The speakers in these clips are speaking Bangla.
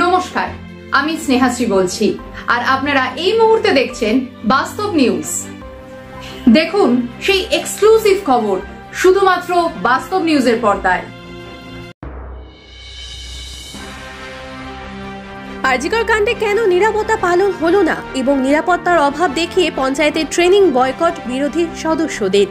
নমস্কার, আমি স্নেহাশ্রী বলছি, আর আপনারা এই মুহূর্তে দেখছেন বাস্তব নিউজ। দেখুন সেই এক্সক্লুসিভ খবর শুধুমাত্র বাস্তব নিউজের পর্দায়। আরজিকর কাণ্ডে কেন নিরাপত্তা পালন হলো না এবং নিরাপত্তার অভাব দেখিয়ে পঞ্চায়েতের ট্রেনিং বয়কট বিরোধী সদস্যদের।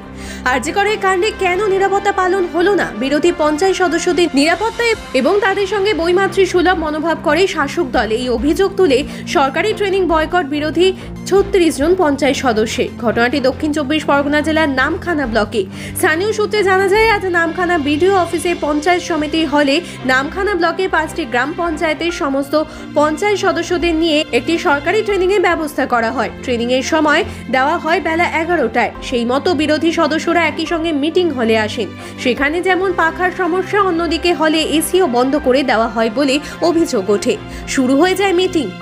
আরজিকরের কাণ্ডে কেন নিরাপত্তা পালন হলো না বিরোধী পঞ্চায়েত সদস্যদের নিরাপত্তা এবং তাদের সঙ্গে বৈমাতৃ সুলভ মনোভাব করে শাসক দল এই অভিযোগ তুলে সরকারি ট্রেনিং বয়কট বিরোধী ৩৬ জন পঞ্চায়েত সদস্যের। ঘটনাটি দক্ষিণ ২৪ পরগনা জেলার নামখানা ব্লকে। স্থানীয় সূত্রে জানা যায়, আজ নামখানা বিডিও অফিসে পঞ্চায়েত সমিতির হলে নামখানা ব্লকে ৫টি গ্রাম পঞ্চায়েতের সমস্ত পঞ্চায়েত সদস্যদের নিয়ে একটি সরকারি ট্রেনিং এর ব্যবস্থা করা হয়। ট্রেনিং এর সময় দেওয়া হয় বেলা ১১টায়। সেই মতো বিরোধী সদস্যরা একই সঙ্গে মিটিং হলে আসেন। সেখানে যেমন পাখার সমস্যা, অন্যদিকে হলে এসিও বন্ধ করে দেওয়া হয় বলে অভিযোগ ওঠে। শুরু হয়ে যায়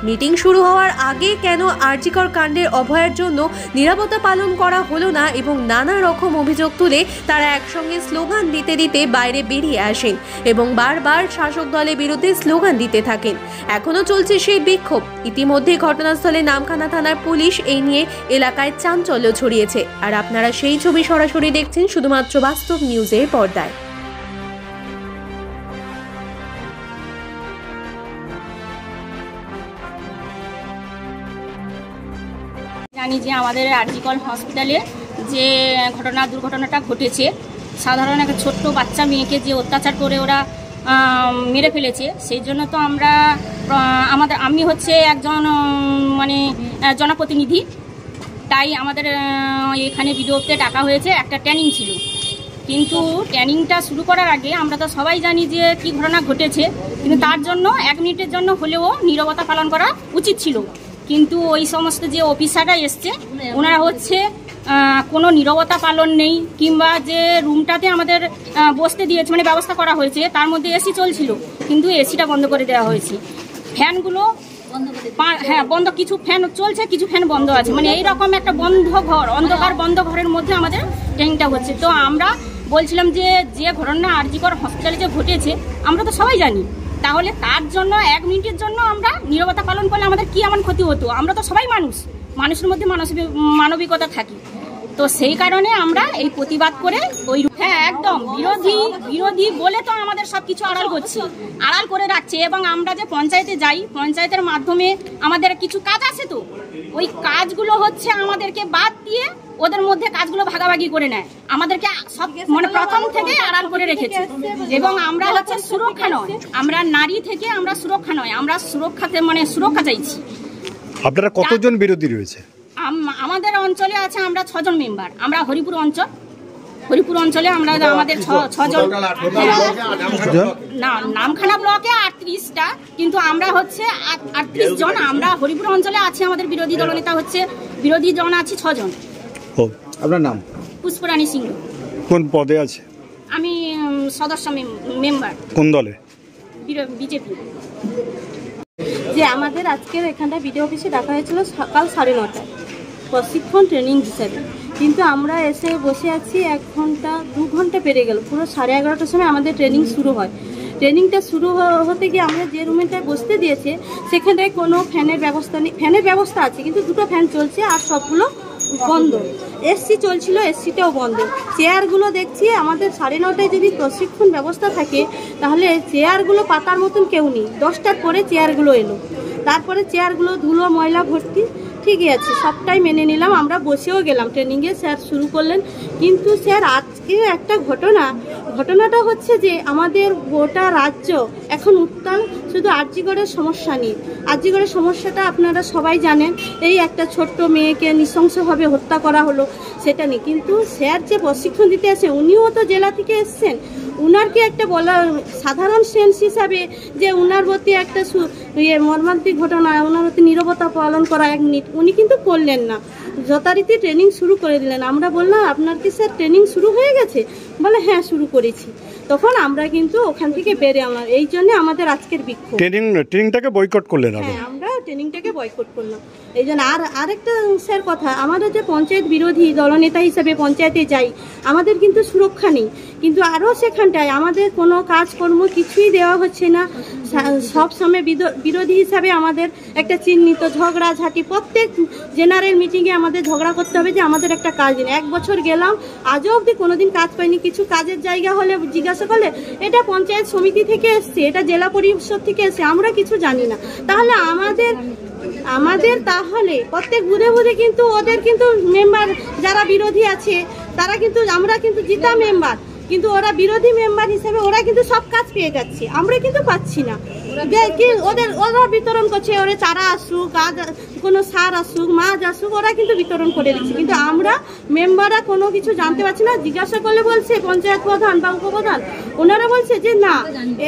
মিটিং শুরু হওয়ার আগে কেন আরজিকর কাণ্ডের অভয়ের জন্য নিরাপত্তা পালন করা হলো না এবং নানা রকম অভিযোগ তুলে তারা একসঙ্গে স্লোগান দিতে দিতে বাইরে বেরিয়ে আসেন এবং বারবার শাসক দলের বিরুদ্ধে স্লোগান দিতে থাকেন। এখনো চলছে সেই বিক্ষোভ। ইতিমধ্যে ঘটনাস্থলে নামখানা থানার পুলিশ এই নিয়ে এলাকায় চাঞ্চল্য ছড়িয়েছে। আর আপনারা সেই ছবি সরাসরি দেখছেন শুধুমাত্র বাস্তব নিউজের পর্দায়। জানি যে আমাদের আরজিকর হসপিটালে যে দুর্ঘটনাটা ঘটেছে, সাধারণ একটা ছোট্ট বাচ্চা মেয়েকে যে অত্যাচার করে ওরা মেরে ফেলেছে, সেই জন্য তো আমি হচ্ছে একজন জনপ্রতিনিধি, তাই আমাদের এখানে বিডিওতে ডাকা হয়েছে। একটা ট্রেনিং ছিল, কিন্তু ট্রেনিংটা শুরু করার আগে আমরা তো সবাই জানি যে কি ঘটনা ঘটেছে, কিন্তু তার জন্য ১ মিনিটের জন্য হলেও নীরবতা পালন করা উচিত ছিল। কিন্তু ওই সমস্ত যে অফিসাররা এসছে, ওনারা হচ্ছে কোনো নীরবতা পালন নেই, কিংবা যে রুমটাতে আমাদের বসতে দিয়েছে ব্যবস্থা করা হয়েছে তার মধ্যে এসি চলছিল, কিন্তু এসিটা বন্ধ করে দেওয়া হয়েছে। ফ্যানগুলো বন্ধ, কিছু ফ্যান চলছে, কিছু ফ্যান বন্ধ আছে। এইরকম একটা অন্ধকার বন্ধ ঘরের মধ্যে আমাদের ট্রেনিংটা হচ্ছে। তো আমরা বলছিলাম যে ঘটনা আরজিকর হসপিটালে যে ঘটেছে আমরা তো সবাই জানি, তাহলে তার জন্য ১ মিনিটের জন্য আমরা নীরবতা পালন করলে আমাদের কি এমন ক্ষতি হতো? আমরা তো সবাই মানুষের মধ্যে মানবিকতা থাকি। তো সেই কারণে আমরা এই প্রতিবাদ করে একদম বিরোধী বলে তো আমাদের সবকিছু আড়াল করে রাখছে। এবং আমরা যে পঞ্চায়েতে যাই, পঞ্চায়েতের মাধ্যমে আমাদের কিছু কাজ আছে, তো ওই কাজগুলো হচ্ছে আমাদেরকে বাদ দিয়ে ওদের মধ্যে কাজগুলো ভাগাভাগি করে নেয়। আমাদেরকে সব প্রথম থেকে আড়াল করে রেখেছে। এবং আমরা হচ্ছে সুরক্ষা নয়, আমরা নারী থেকে আমরা সুরক্ষা নয়, আমরা সুরক্ষা চাইছি। আপনারা কতজন বিরোধী রয়েছে? আমাদের অঞ্চলে আছে আমরা ৬ জন মেম্বার। আমরা হরিপুর অঞ্চলে আমরা আমাদের ৬ জন। নামখানা ব্লকে ৩৮টা, কিন্তু আমরা হচ্ছে ৩৮ জন। আমরা হরিপুর অঞ্চলে আছি, আমাদের বিরোধী দলনেতা হচ্ছে বিরোধী জন আছি ৬ জন। আপনার নাম? পুষ্পরানী সিংহ। কোন পদে আছে? আমি সদস্য মেম্বার। কোন দলে? বিজেপি। যে আমাদের আজকের এখানটা বিডিও অফিসে ডাকা হয়েছিল সকাল ৯:৩০ প্রশিক্ষণ ট্রেনিং হিসেবে, কিন্তু আমরা এসে বসে আছি ১ ঘন্টা ২ ঘন্টা পেরিয়ে গেল। পুরো 11:30টার সময় আমাদের ট্রেনিং শুরু হয়। ট্রেনিংটা শুরু হতে গিয়ে আমরা যে রুমটায় বসতে দিয়েছে সেখানটায় কোনো ফ্যানের ব্যবস্থা নেই। ফ্যানের ব্যবস্থা আছে, কিন্তু 2টো ফ্যান চলছে আর সবগুলো বন্ধ। এসি চলছিল, এসিটাও বন্ধ। চেয়ারগুলো দেখছি আমাদের ৯:৩০টায় যদি প্রশিক্ষণ ব্যবস্থা থাকে তাহলে চেয়ারগুলো পাতার মতন কেউ নেই। 10টার পরে চেয়ারগুলো এলো, তারপরে চেয়ারগুলো ধুলো ময়লা ভর্তি। ঠিকই আছে, সবটাই মেনে নিলাম, আমরা বসেও গেলাম ট্রেনিংয়ে। স্যার শুরু করলেন, কিন্তু স্যার আজকে একটা ঘটনাটা হচ্ছে যে আমাদের গোটা রাজ্য এখন উত্তাল শুধু আরজিকরের সমস্যা নিয়ে। আরজিকরের সমস্যাটা আপনারা সবাই জানেন, এই একটা ছোট্ট মেয়েকে নৃশংসভাবে হত্যা করা হলো, সেটা নিয়ে। কিন্তু স্যার যে প্রশিক্ষণ দিতে আসে, উনিও তো জেলা থেকে এসছেন, উনারকে একটা বলা সাধারণ সেন্স হিসাবে যে উনার প্রতি একটা মর্মান্তিক ঘটনা, ওনার প্রতি নীরবতা পালন করা 1 মিনিট উনি কিন্তু করলেন না। যথারীতি ট্রেনিং শুরু করে দিলেন। আমরা বললাম আপনার কি স্যার ট্রেনিং শুরু হয়ে গেছে? বলে হ্যাঁ শুরু করেছি। তখন আমরা কিন্তু ওখান থেকে বেরে আমার এই জন্য আমাদের আজকের বিক্ষোভ। ট্রেনিংটাকে বয়কট করলেন? হ্যাঁ, আমরা ট্রেনিংটাকে বয়কট করলাম। এই জন্য আরেকটা স্যার কথা, আমাদের যে পঞ্চায়েত বিরোধী দলনেতা হিসেবে পঞ্চায়েতে যাই, আমাদের কিন্তু সুরক্ষা নেই, কিন্তু আরও সেখানটায় আমাদের কোনো কাজকর্ম কিছুই দেওয়া হচ্ছে না। সব সময় বিরোধী হিসাবে আমাদের একটা চিহ্নিত ঝগড়াঝাটি, প্রত্যেক জেনারেল মিটিংয়ে আমাদের ঝগড়া করতে হবে যে আমাদের একটা কাজ নেই। 1 বছর গেলাম, আজও অবধি কোনোদিন কাজ পাইনি। কিছু কাজের জায়গা হলে জিজ্ঞাসা করলে এটা পঞ্চায়েত সমিতি থেকে এসছে, এটা জেলা পরিষদ থেকে এসছে, আমরা কিছু জানি না। তাহলে আমাদের তাহলে প্রত্যেক বুধে বুধে কিন্তু ওদের কিন্তু মেম্বার যারা বিরোধী আছে তারা কিন্তু, আমরা কিন্তু জিতা মেম্বার, কিন্তু ওরা বিরোধী মেম্বার হিসেবে ওরা কিন্তু সব কাজ পেয়ে যাচ্ছে, আমরা কিন্তু পাচ্ছি না। ওরা বিতরণ করছে, ওরা চারা আসুক, কোনো সার আসুক, মাছ আসুক, ওরা কিন্তু বিতরণ করে দিচ্ছে, কিন্তু আমরা মেম্বাররা কোনো কিছু জানতে পারছি না। জিজ্ঞাসা করলে বলছে পঞ্চায়েত প্রধান বা উপপ্রধান, ওনারা বলছে যে না,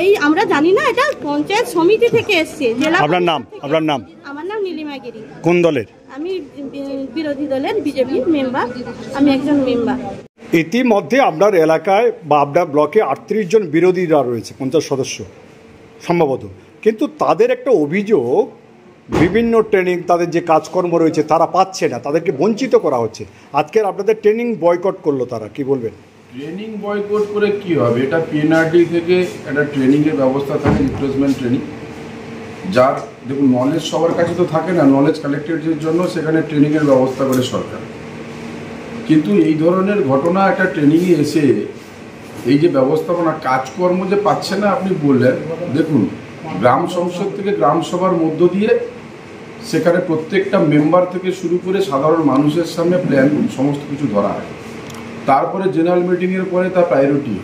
এই আমরা জানি না, এটা পঞ্চায়েত সমিতি থেকে এসছে। আপনার নাম? আমার নাম নীলিমা গিরি। কোন দলের? আমি বিরোধী দলের বিজেপি মেম্বার, আমি একজন মেম্বার। ইতিমধ্যে আপনার এলাকায় বা আপনার ব্লকে 38 জন বিরোধীরা রয়েছে, 50 সদস্য সম্ভবত, কিন্তু তাদের একটা অভিযোগ বিভিন্ন ট্রেনিং, তাদের যে কাজকর্ম রয়েছে তারা পাচ্ছে না, তাদেরকে বঞ্চিত করা হচ্ছে। আজকের আপনাদের ট্রেনিং বয়কট করলো তারা, কি বলবেন? ট্রেনিং বয়কট করে কি হবে? এটা পিএনআরডি থেকে একটা ট্রেনিংয়ের ব্যবস্থা থাকে, রিপ্লেসমেন্ট ট্রেনিং, যার দেখুন নলেজ সবার কাছে তো থাকে না, নলেজ কালেক্টেডের জন্য সেখানে ট্রেনিংয়ের ব্যবস্থা করে সরকার। কিন্তু এই ধরনের ঘটনা একটা ট্রেনিংয়ে এসে এই যে ব্যবস্থাপনা কাজকর্ম যে পাচ্ছে না আপনি বললেন, দেখুন গ্রাম সংসদ থেকে গ্রাম সভার মধ্য দিয়ে সেখানে প্রত্যেকটা মেম্বার থেকে শুরু করে সাধারণ মানুষের সামনে প্ল্যান সমস্ত কিছু ধরা হয়, তারপরে জেনারেল মিটিংয়ের পরে তার প্রায়োরিটি।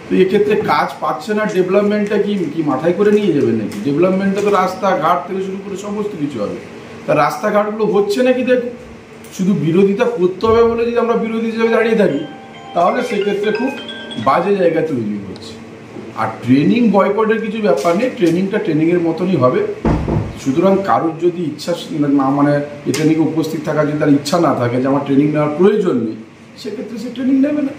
তো এক্ষেত্রে কাজ পাচ্ছে না, ডেভেলপমেন্টটা কি মাথায় করে নিয়ে যাবে নাকি? ডেভেলপমেন্টটা তো রাস্তাঘাট থেকে শুরু করে সমস্ত কিছু হবে, তা রাস্তাঘাটগুলো হচ্ছে নাকি দেখুন। শুধু বিরোধিতা করতে হবে বলে যদি আমরা বিরোধী হিসেবে দাঁড়িয়ে থাকি তাহলে সেক্ষেত্রে খুব বাজে জায়গা তৈরি হচ্ছে। আর ট্রেনিং বয়কটের কিছু ব্যাপার নেই, ট্রেনিংটা ট্রেনিংয়ের মতনই হবে। সুতরাং কারোর যদি ইচ্ছা না, মানে এই ট্রেনিংয়ে উপস্থিত থাকার যদি তার ইচ্ছা না থাকে যে আমার ট্রেনিং নেওয়ার প্রয়োজন নেই, সেক্ষেত্রে সে ট্রেনিং নেবে না।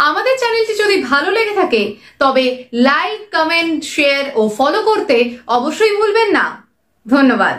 আমাদের চ্যানেলটি যদি ভালো লেগে থাকে তবে লাইক, কমেন্ট, শেয়ার ও ফলো করতে অবশ্যই ভুলবেন না। ধন্যবাদ।